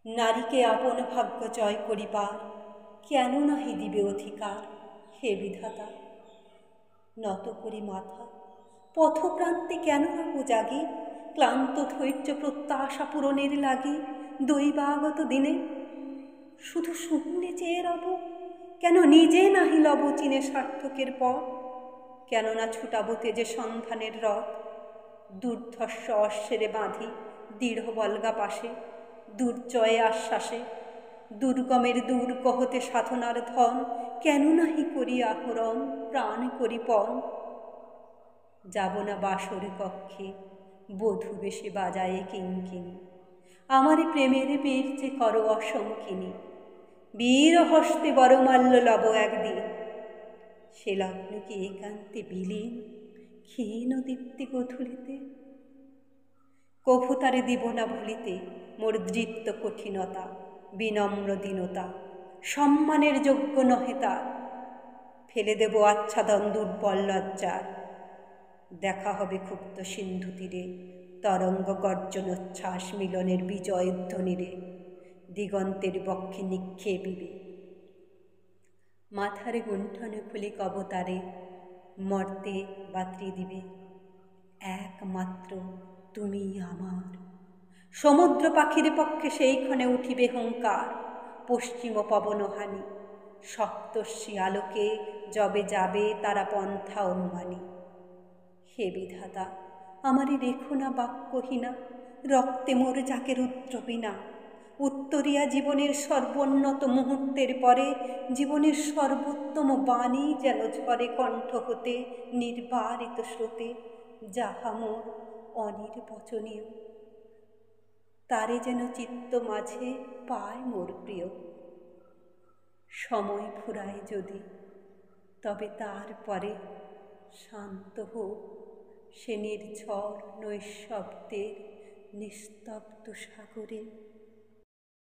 নারীকে আপন ভাগ্য জয় করিবার কেন নাহি দিবে অধিকার? হে বিধাতা, নত করি মাথা, পথপ্রান্তে কেন রব জাগি? ক্লান্ত ধৈর্য প্রত্যাশা পূরণের লাগি দৈবাগত দিনে শুধু শূন্যে চেয়ে রব? কেন নিজে নাহি লব চিনে সার্থকের পথ? কেননা ছুটাবো তেজে সন্ধানের রথ? দুর্ধর্ষ অশ্বেরে বাঁধি দৃঢ় বলগা পাশে, দুর্জয়ে আশ্বাসে দুর্গমের দুর্গহ হতে সাধনার ধন কেন নাহি করি আহরণ, প্রাণ করি পণ? যাব না বাসর কক্ষে বধূ বেশে বাজায়ে কিঙ্কিণী, আমার প্রেমের বীর যে করো অসংকিনী। বীর হস্তে বরমাল্য লব একদিন, সে লগ্ন কি একান্তে বিলীন ক্ষীণ দীপ্তি গধূলিতে? কভু তারে দিব না ভুলিতে মোর দৃপ্ত কঠিনতা, বিনম্র দীনতা সম্মানের যোগ্য নহে তার। ফেলে দেব আচ্ছাদন দুর্বল লজ্জার, দেখা হবে ক্ষুব্ধ সিন্ধু তীরে তরঙ্গ গর্জনোচ্ছ্বাস মিলনের বিজয় ধ্বনিরে দিগন্তের বক্ষে নিক্ষেপিবে। মাথার গুণ্ঠনে খুলি কবতারে মর্তে বাতরি দিবে, একমাত্র তুমি আমার। সমুদ্র পাখির পক্ষে সেইক্ষণে উঠিবে হুঙ্কার, পশ্চিম পবনহানি সপ্তর্ষি আলোকে যবে যাবে তারা পন্থা অনুমানী। হে বিধাতা, আমারে রেখো না বাক্যহীনা, রক্তে মোর যাকে রুদ্রবীণা। উত্তরিয়া জীবনের সর্বোন্নত মুহূর্তের পরে জীবনের সর্বোত্তম বাণী যেন ঝরে কণ্ঠ হতে নির্বারিত স্রোতে, যাহা মোর অনির্বচনীয়। তারে যেন চিত্ত মাঝে পায় মোর প্রিয়। সময় ফুরায় যদি, তবে তারপরে শান্ত হোক সে নির্ঝর নৈঃশব্দের নিস্তব্ধ সাগরে।